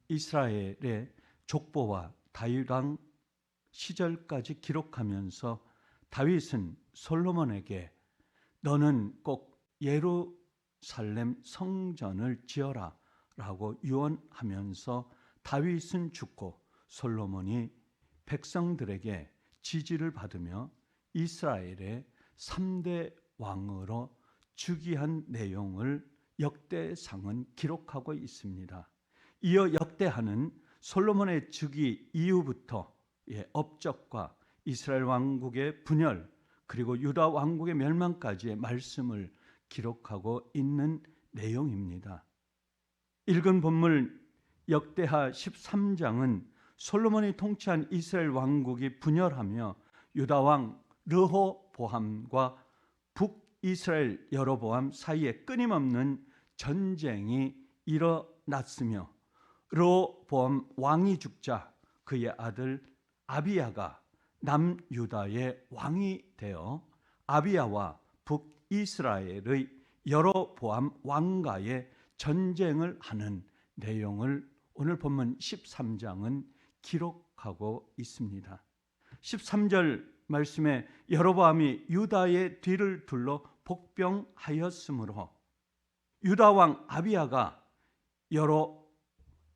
이스라엘의 족보와 다윗 왕 시절까지 기록하면서 다윗은 솔로몬에게 너는 꼭 예루살렘 성전을 지어라 라고 유언하면서 다윗은 죽고 솔로몬이 백성들에게 지지를 받으며 이스라엘의 3대 왕으로 즉위한 내용을 역대상은 기록하고 있습니다. 이어 역대하는 솔로몬의 즉위 이후부터의 업적과 이스라엘 왕국의 분열 그리고 유다 왕국의 멸망까지의 말씀을 기록하고 있는 내용입니다. 읽은 본문 역대하 13장은 솔로몬이 통치한 이스라엘 왕국이 분열하며 유다 왕 르호보암과 북이스라엘 여로보암 사이에 끊임없는 전쟁이 일어났으며 르호보암 왕이 죽자 그의 아들 아비야가 남유다의 왕이 되어 아비야와 북이스라엘의 여로보암 왕과의 전쟁을 하는 내용을 오늘 본문 13장은 기록하고 있습니다. 13절 말씀에 여로보암이 유다의 뒤를 둘러 복병하였으므로 유다 왕 아비야가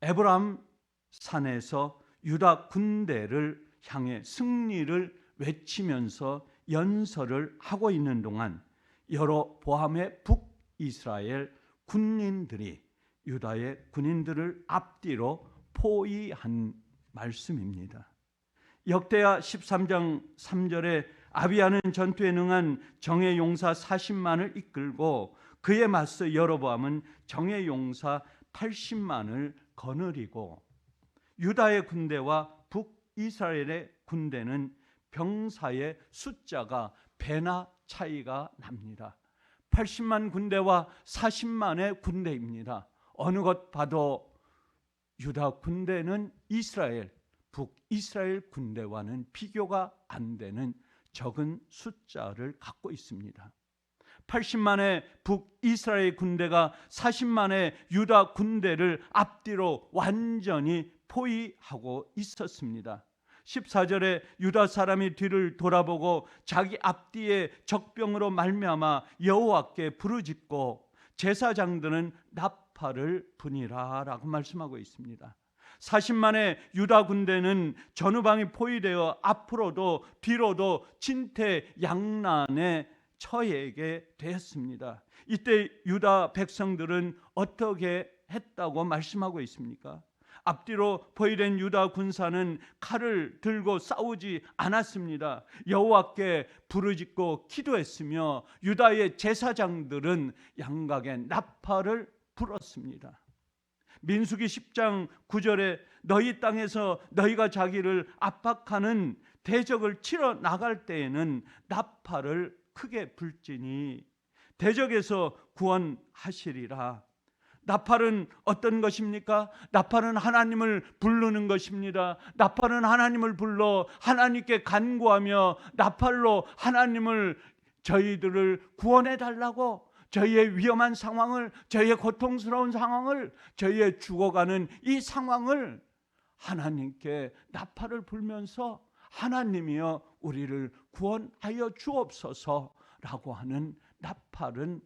에브람 산에서 유다 군대를 향해 승리를 외치면서 연설을 하고 있는 동안 여로보암의 북이스라엘 군인들이 유다의 군인들을 앞뒤로 포위한 말씀입니다. 역대하 13장 3절에 아비야는 전투에 능한 정예 용사 40만을 이끌고 그에 맞서 여로보암은 정예 용사 80만을 거느리고 유다의 군대와 북이스라엘의 군대는 병사의 숫자가 배나 차이가 납니다. 80만 군대와 40만의 군대입니다. 어느 것 봐도 유다 군대는 북이스라엘 군대와는 비교가 안 되는 적은 숫자를 갖고 있습니다. 80만의 북이스라엘 군대가 40만의 유다 군대를 앞뒤로 완전히 포위하고 있었습니다. 14절에 유다 사람이 뒤를 돌아보고 자기 앞뒤에 적병으로 말미암아 여호와께 부르짖고 제사장들은 나팔을 부니라 라고 말씀하고 있습니다. 40만의 유다 군대는 전후방이 포위되어 앞으로도 뒤로도 진퇴양난에 처하게 되었습니다. 이때 유다 백성들은 어떻게 했다고 말씀하고 있습니까? 앞뒤로 포위된 유다 군사는 칼을 들고 싸우지 않았습니다. 여호와께 부르짖고 기도했으며 유다의 제사장들은 양각에 나팔을 불었습니다. 민수기 10장 9절에 너희 땅에서 너희가 자기를 압박하는 대적을 치러 나갈 때에는 나팔을 크게 불지니 대적에서 구원하시리라. 나팔은 어떤 것입니까? 나팔은 하나님을 부르는 것입니다. 나팔은 하나님을 불러 하나님께 간구하며 나팔로 하나님을 저희들을 구원해 달라고, 저희의 위험한 상황을, 저희의 고통스러운 상황을, 저희의 죽어가는 이 상황을 하나님께 나팔을 불면서 하나님이여 우리를 구원하여 주옵소서라고 하는 나팔은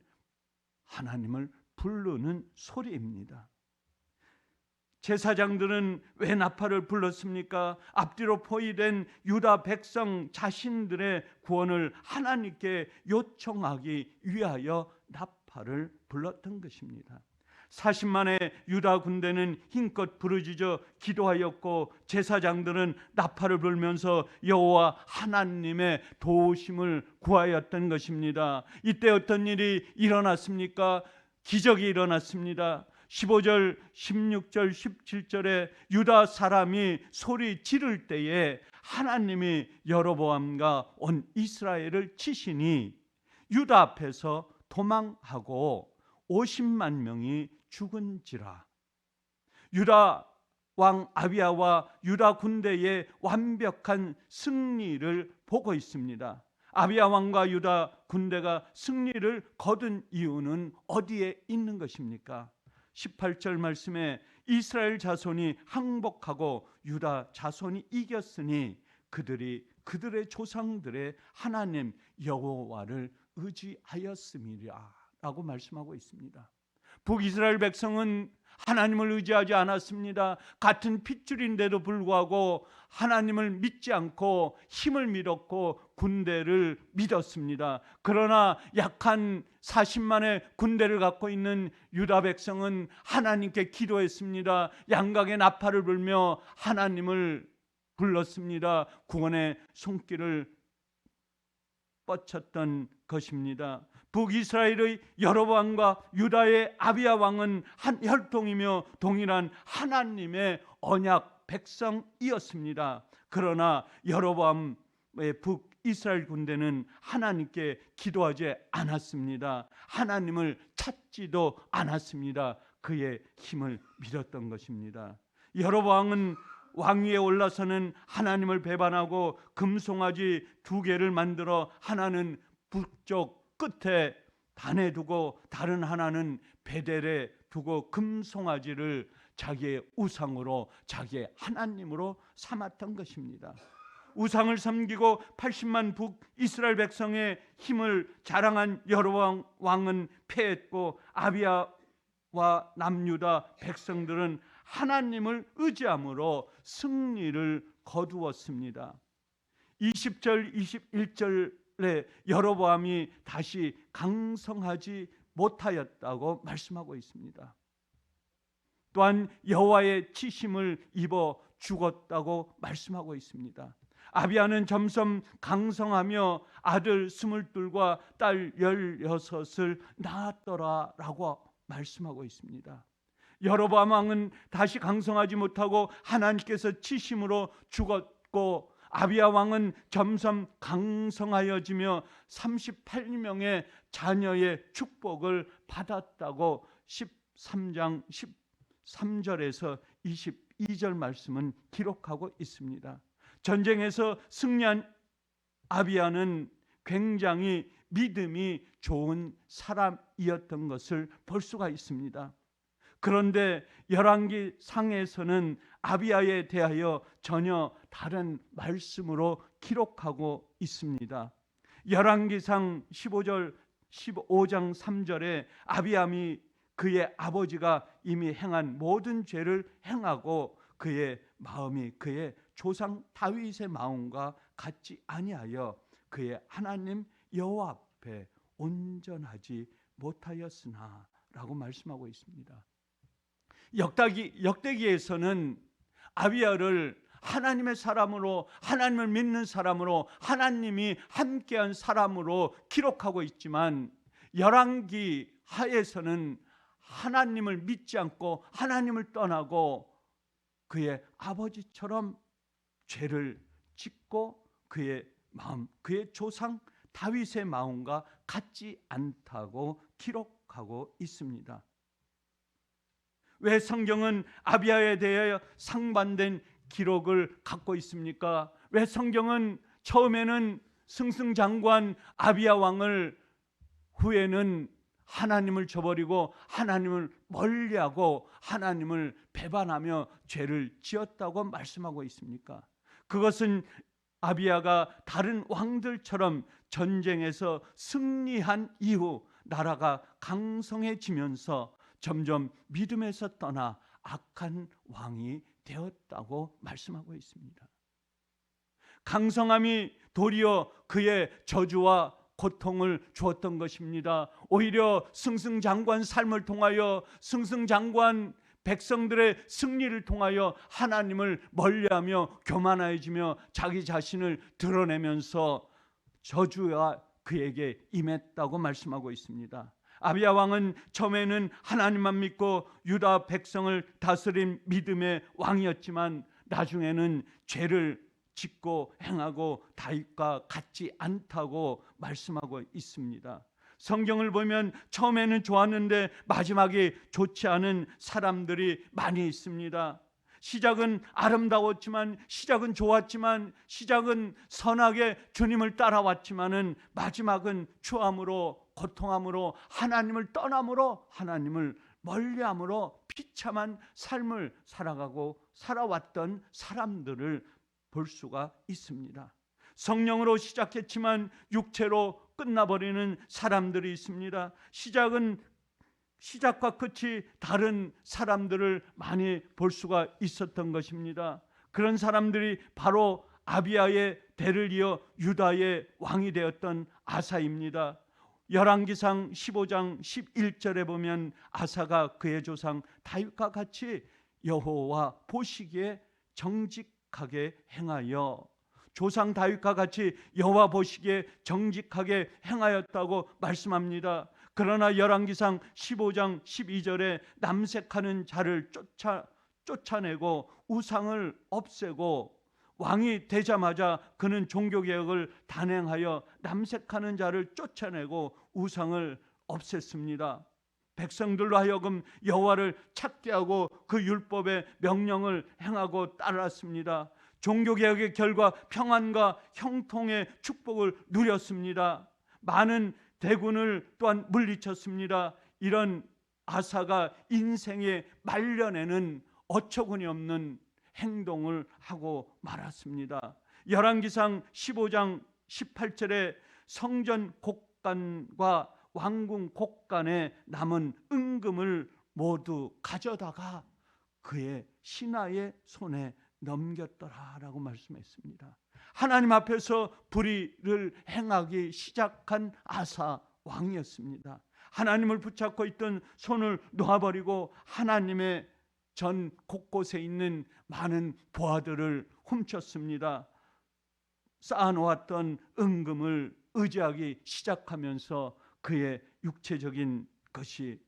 하나님을 부르는 소리입니다. 제사장들은 왜 나팔을 불렀습니까? 앞뒤로 포위된 유다 백성 자신들의 구원을 하나님께 요청하기 위하여 나팔을 불렀던 것입니다. 40만의 유다 군대는 힘껏 부르짖어 기도하였고 제사장들은 나팔을 불면서 여호와 하나님의 도우심을 구하였던 것입니다. 이때 어떤 일이 일어났습니까? 기적이 일어났습니다. 15절, 16절, 17절에 유다 사람이 소리 지를 때에 하나님이 여로보암과 온 이스라엘을 치시니 유다 앞에서 도망하고 50만 명이 죽은지라. 유다 왕 아비야와 유다 군대의 완벽한 승리를 보고 있습니다. 아비야 왕과 유다 군대가 승리를 거둔 이유는 어디에 있는 것입니까? 18절 말씀에 이스라엘 자손이 항복하고 유다 자손이 이겼으니 그들의 조상들의 하나님 여호와를 의지하였음이라 라고 말씀하고 있습니다. 북이스라엘 백성은 하나님을 의지하지 않았습니다. 같은 핏줄인데도 불구하고 하나님을 믿지 않고 힘을 믿었고 군대를 믿었습니다. 그러나 약한 40만의 군대를 갖고 있는 유다 백성은 하나님께 기도했습니다. 양각의 나팔을 불며 하나님을 불렀습니다. 구원의 손길을 뻗쳤던 것입니다. 북이스라엘의 여로보암과 유다의 아비야 왕은 한 혈통이며 동일한 하나님의 언약 백성이었습니다. 그러나 여로보암의 북이스라엘 군대는 하나님께 기도하지 않았습니다. 하나님을 찾지도 않았습니다. 그의 힘을 믿었던 것입니다. 여로보암은 왕위에 올라서는 하나님을 배반하고 금송아지 2개를 만들어 하나는 북쪽 끝에 단에 두고 다른 하나는 베델에 두고 금송아지를 자기의 우상으로 자기의 하나님으로 삼았던 것입니다. 우상을 섬기고 80만 북이스라엘 백성의 힘을 자랑한 여로보암 왕은 패했고 아비야와 남유다 백성들은 하나님을 의지함으로 승리를 거두었습니다. 20절 21절에 여로보암이 다시 강성하지 못하였다고 말씀하고 있습니다. 또한 여호와의 치심을 입어 죽었다고 말씀하고 있습니다. 아비야는 점점 강성하며 아들 22과 딸 16을 낳았더라라고 말씀하고 있습니다. 여로보암 왕은 다시 강성하지 못하고 하나님께서 치심으로 죽었고 아비야 왕은 점점 강성하여지며 38명의 자녀의 축복을 받았다고 13장 13절에서 22절 말씀은 기록하고 있습니다. 전쟁에서 승리한 아비야는 굉장히 믿음이 좋은 사람이었던 것을 볼 수가 있습니다. 그런데 열왕기 상에서는 아비야에 대하여 전혀 다른 말씀으로 기록하고 있습니다. 열왕기상 15장 3절에 아비암이 그의 아버지가 이미 행한 모든 죄를 행하고 그의 마음이 그의 조상 다윗의 마음과 같지 아니하여 그의 하나님 여호와 앞에 온전하지 못하였으나 라고 말씀하고 있습니다. 역대기에서는 아비야를 하나님의 사람으로, 하나님을 믿는 사람으로, 하나님이 함께한 사람으로 기록하고 있지만 열왕기 하에서는 하나님을 믿지 않고 하나님을 떠나고 그의 아버지처럼 죄를 짓고 그의 마음, 그의 조상 다윗의 마음과 같지 않다고 기록하고 있습니다. 왜 성경은 아비야에 대하여 상반된 기록을 갖고 있습니까? 왜 성경은 처음에는 승승장구한 아비야 왕을 후에는 하나님을 저버리고 하나님을 멀리하고 하나님을 배반하며 죄를 지었다고 말씀하고 있습니까? 그것은 아비야가 다른 왕들처럼 전쟁에서 승리한 이후 나라가 강성해지면서 점점 믿음에서 떠나 악한 왕이 되었다고 말씀하고 있습니다. 강성함이 도리어 그의 저주와 고통을 주었던 것입니다. 오히려 승승장구한 삶을 통하여 승승장구한 백성들의 승리를 통하여 하나님을 멀리하며 교만해지며 자기 자신을 드러내면서 저주가 그에게 임했다고 말씀하고 있습니다. 아비야 왕은 처음에는 하나님만 믿고 유다 백성을 다스린 믿음의 왕이었지만 나중에는 죄를 짓고 행하고 다윗과 같지 않다고 말씀하고 있습니다. 성경을 보면 처음에는 좋았는데 마지막에 좋지 않은 사람들이 많이 있습니다. 시작은 아름다웠지만, 시작은 좋았지만, 시작은 선하게 주님을 따라왔지만은 마지막은 추함으로, 고통함으로, 하나님을 떠남으로, 하나님을 멀리함으로 비참한 삶을 살아왔던 사람들을 볼 수가 있습니다. 성령으로 시작했지만 육체로 끝나버리는 사람들이 있습니다. 시작과 끝이 다른 사람들을 많이 볼 수가 있었던 것입니다. 그런 사람들이 바로 아비야의 대를 이어 유다의 왕이 되었던 아사입니다. 열왕기상 15장 11절에 보면 아사가 그의 조상 다윗과 같이 여호와 보시기에 정직하게 행하여, 조상 다윗과 같이 여호와 보시기에 정직하게 행하였다고 말씀합니다. 그러나 열왕기상 15장 12절에 남색하는 자를 쫓아내고 우상을 없애고, 왕이 되자마자 그는 종교개혁을 단행하여 남색하는 자를 쫓아내고 우상을 없앴습니다. 백성들로 하여금 여호와를 찾게 하고 그 율법의 명령을 행하고 따랐습니다. 종교개혁의 결과 평안과 형통의 축복을 누렸습니다. 많은 대군을 또한 물리쳤습니다. 이런 아사가 인생의 말년에는 어처구니 없는 행동을 하고 말았습니다. 열왕기상 15장 18절에 성전 곡간과 왕궁 곡간에 남은 은금을 모두 가져다가 그의 신하의 손에 넘겼더라라고 말씀했습니다. 하나님 앞에서 불의를 행하기 시작한 아사 왕이었습니다. 하나님을 붙잡고 있던 손을 놓아버리고 하나님의 전 곳곳에 있는 많은 보화들을 훔쳤습니다. 쌓아놓았던 은금을 의지하기 시작하면서 그의 육체적인 것이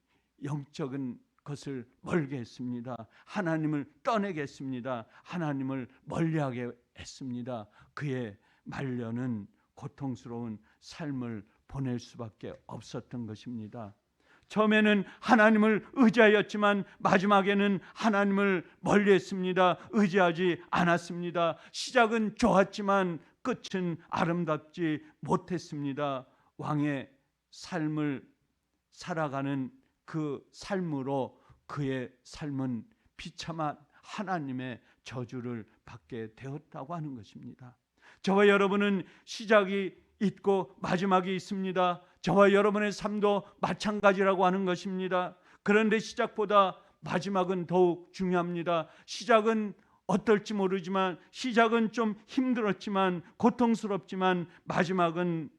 영적인 것을 멀게 했습니다. 하나님을 떠내게 했습니다. 하나님을 멀리하게 했습니다. 그의 말년은 고통스러운 삶을 보낼 수밖에 없었던 것입니다. 처음에는 하나님을 의지하였지만 마지막에는 하나님을 멀리했습니다. 의지하지 않았습니다. 시작은 좋았지만 끝은 아름답지 못했습니다. 왕의 삶을 살아가는 그 삶으로 그의 삶은 비참한 하나님의 저주를 받게 되었다고 하는 것입니다. 저와 여러분은 시작이 있고 마지막이 있습니다. 저와 여러분의 삶도 마찬가지라고 하는 것입니다. 그런데 시작보다 마지막은 더욱 중요합니다. 시작은 어떨지 모르지만, 시작은 좀 힘들었지만 고통스럽지만 마지막은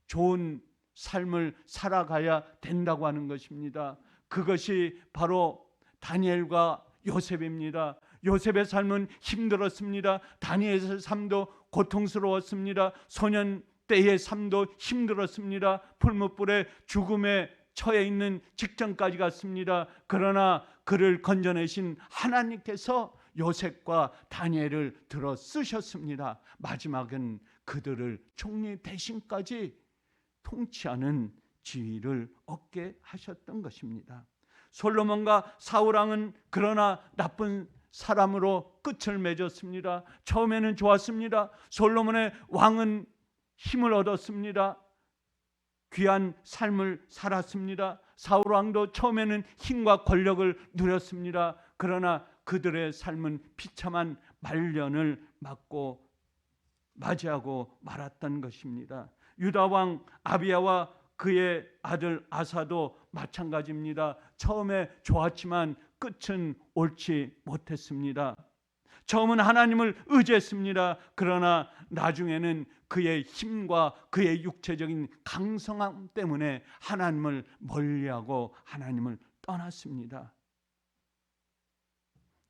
좋은 삶을 살아가야 된다고 하는 것입니다. 그것이 바로 다니엘과 요셉입니다. 요셉의 삶은 힘들었습니다. 다니엘의 삶도 고통스러웠습니다. 소년 때의 삶도 힘들었습니다. 풀무불에 죽음에 처해 있는 직전까지 갔습니다. 그러나 그를 건져내신 하나님께서 요셉과 다니엘을 들어 쓰셨습니다. 마지막은 그들을 총리 대신까지 통치하는 지위를 얻게 하셨던 것입니다. 솔로몬과 사울왕은 그러나 나쁜 사람으로 끝을 맺었습니다. 처음에는 좋았습니다. 솔로몬의 왕은 힘을 얻었습니다. 귀한 삶을 살았습니다. 사울 왕도 처음에는 힘과 권력을 누렸습니다. 그러나 그들의 삶은 비참한 말년을 맞이하고 말았던 것입니다. 유다 왕 아비야와 그의 아들 아사도 마찬가지입니다. 처음에 좋았지만 끝은 옳지 못했습니다. 처음은 하나님을 의지했습니다. 그러나 나중에는 그의 힘과 그의 육체적인 강성함 때문에 하나님을 멀리하고 하나님을 떠났습니다.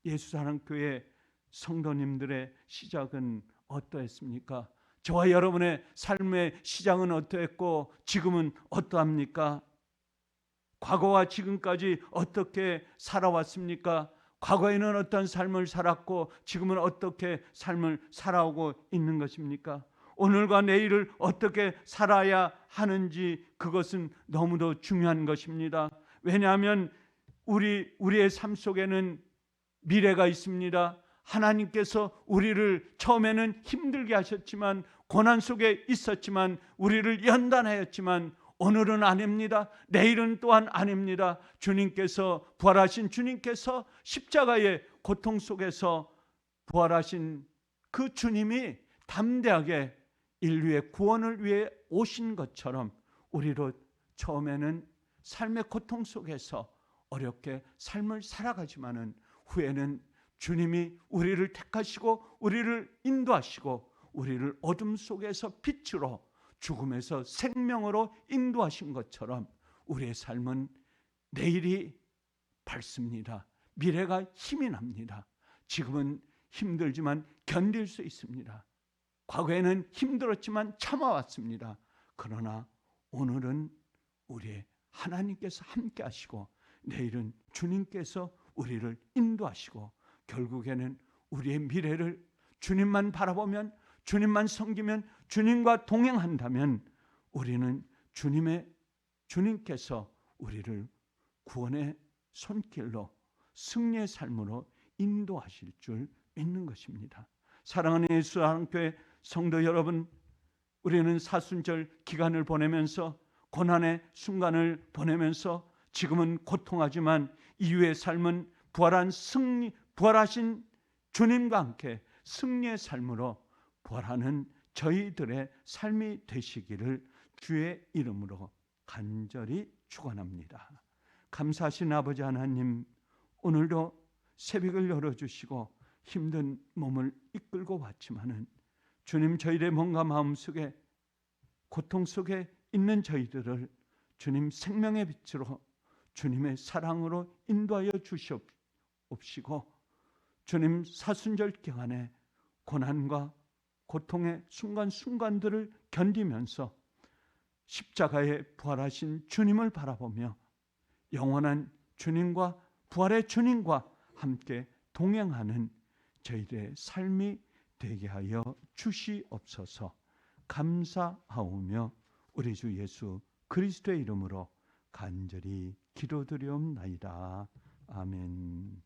예수사랑교회 성도님들의 시작은 어떠했습니까? 저와 여러분의 삶의 시작은 어떠했고 지금은 어떠합니까? 과거와 지금까지 어떻게 살아왔습니까? 과거에는 어떤 삶을 살았고 지금은 어떻게 삶을 살아오고 있는 것입니까? 오늘과 내일을 어떻게 살아야 하는지 그것은 너무도 중요한 것입니다. 왜냐하면 우리의 삶 속에는 미래가 있습니다. 하나님께서 우리를 처음에는 힘들게 하셨지만 고난 속에 있었지만 우리를 연단하였지만 오늘은 아닙니다. 내일은 또한 아닙니다. 주님께서, 부활하신 주님께서 십자가의 고통 속에서 부활하신 그 주님이 담대하게 인류의 구원을 위해 오신 것처럼 우리로 처음에는 삶의 고통 속에서 어렵게 삶을 살아가지만은 후에는 주님이 우리를 택하시고 우리를 인도하시고 우리를 어둠 속에서 빛으로, 죽음에서 생명으로 인도하신 것처럼 우리의 삶은 내일이 밝습니다. 미래가 힘이 납니다. 지금은 힘들지만 견딜 수 있습니다. 과거에는 힘들었지만 참아왔습니다. 그러나 오늘은 우리의 하나님께서 함께 하시고 내일은 주님께서 우리를 인도하시고 결국에는 우리의 미래를 주님만 바라보면, 주님만 섬기면, 주님과 동행한다면 우리는 주님께서 우리를 구원의 손길로 승리의 삶으로 인도하실 줄 믿는 것입니다. 사랑하는 예수사랑교회 성도 여러분, 우리는 사순절 기간을 보내면서 고난의 순간을 보내면서 지금은 고통하지만 이후의 삶은 부활하신 주님과 함께 승리의 삶으로 부활하는 저희들의 삶이 되시기를 주의 이름으로 간절히 축원합니다. 감사하신 아버지 하나님, 오늘도 새벽을 열어주시고 힘든 몸을 이끌고 왔지만은 주님, 저희의 몸과 마음속에 고통 속에 있는 저희들을 주님 생명의 빛으로 주님의 사랑으로 인도하여 주시옵시고 주님 사순절 기간에 고난과 고통의 순간순간들을 견디면서 십자가에 부활하신 주님을 바라보며 영원한 주님과 부활의 주님과 함께 동행하는 저희들의 삶이 되게 하여 주시옵소서. 감사하오며 우리 주 예수 그리스도의 이름으로 간절히 기도드리옵나이다. 아멘.